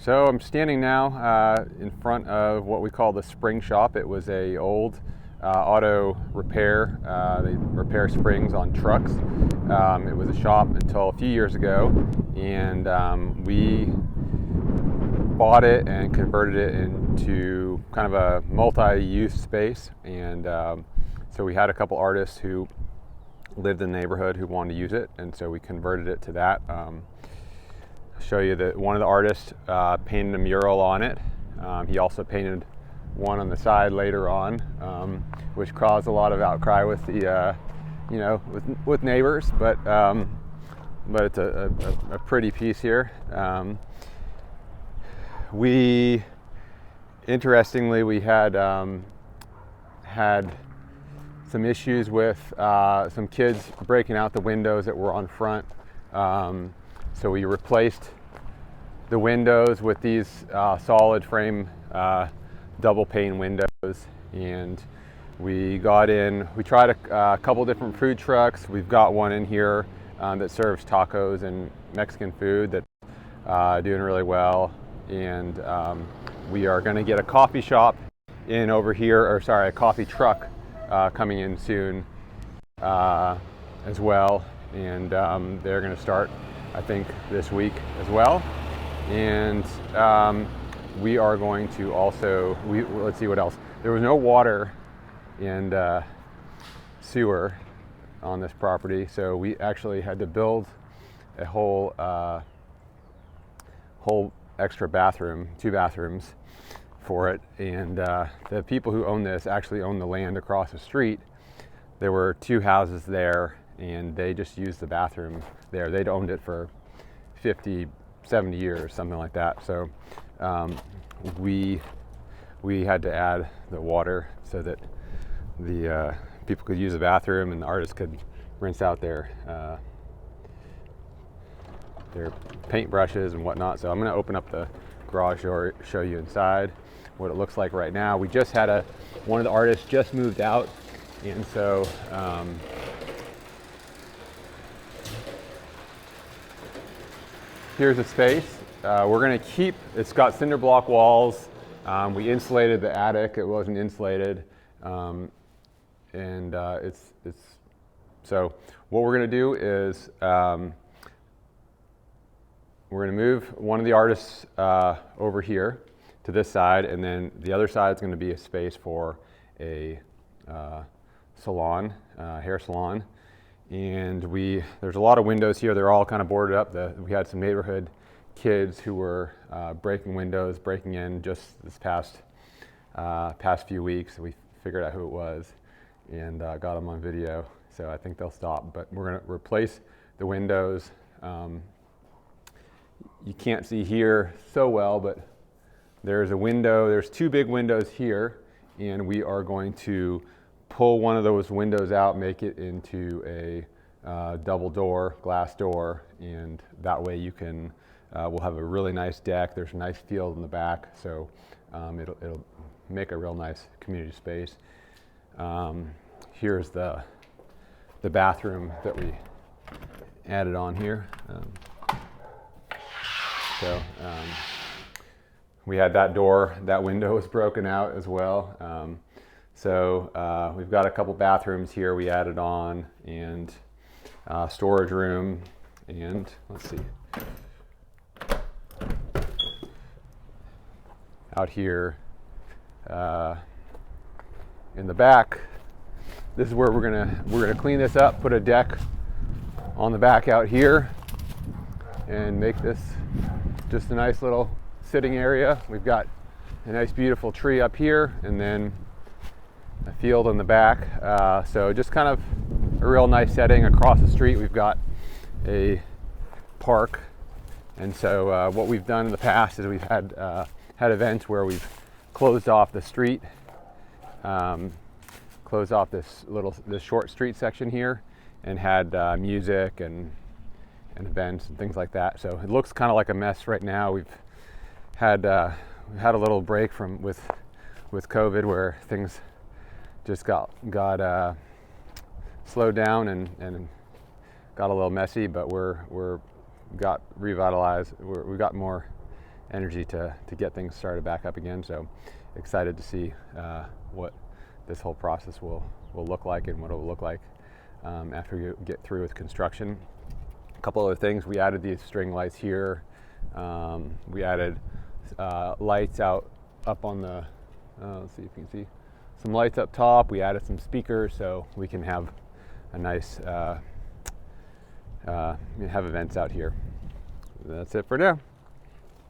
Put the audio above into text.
So I'm standing now in front of what we call the spring shop. It was a old auto repair. They repair springs on trucks. It was a shop until a few years ago, and we bought it and converted it into kind of a multi-use space. And so we had a couple artists who lived in the neighborhood who wanted to use it, and so we converted it to that. Show you that one of the artists painted a mural on it. He also painted one on the side later on, which caused a lot of outcry with the, with neighbors. But it's a pretty piece here. Interestingly, we had some issues with some kids breaking out the windows that were on front. So we replaced the windows with these solid frame double pane windows, and we tried a couple different food trucks. We've got one in here that serves tacos and Mexican food that's doing really well, and we are going to get a coffee shop in over here, a coffee truck coming in soon as well, and they're going to start, I think, this week as well. And we are going to also, let's see what else. There was no water and sewer on this property, so we actually had to build a whole extra bathroom, 2 bathrooms for it. And the people who own this actually own the land across the street. There were 2 houses there, and they just used the bathroom there. They'd owned it for 50, 70 years, something like that. So we had to add the water so that the people could use the bathroom and the artists could rinse out their paint brushes and whatnot. So I'm going to open up the garage door, show you inside what it looks like right now. We just had one of the artists just moved out, and so here's the space. We're going to keep, it's got cinder block walls. We insulated the attic. It wasn't insulated. So what we're going to do is we're going to move one of the artists over here to this side, and then the other side is going to be a space for a salon, hair salon. And there's a lot of windows here. They're all kind of boarded up. We had some neighborhood kids who were breaking in just this past few weeks. We figured out who it was and got them on video. So I think they'll stop. But we're going to replace the windows. You can't see here so well, but there's a window. There's 2 big windows here, and we are going to pull one of those windows out, make it into a double door, glass door, and that way we'll have a really nice deck. There's a nice field in the back, so it'll make a real nice community space. Here's the bathroom that we added on here. We had that window was broken out as well. So we've got a couple bathrooms here we added on, and storage room, and let's see. Out here in the back, this is where we're gonna clean this up, put a deck on the back out here, and make this just a nice little sitting area. We've got a nice beautiful tree up here, and then a field in the back. So just kind of a real nice setting. Across the street we've got a park, and so what we've done in the past is we've had events where we've closed off the street, closed off this short street section here, and had music and events and things like that. So it looks kind of like a mess right now. We've had a little break with COVID where things just got slowed down and got a little messy, but we're got revitalized. We got more energy to get things started back up again. So excited to see what this whole process will look like and what it will look like after we get through with construction. A couple other things, we added these string lights here. We added lights up on the, let's see if you can see, some lights up top. We added some speakers so we can have a nice, have events out here. That's it for now.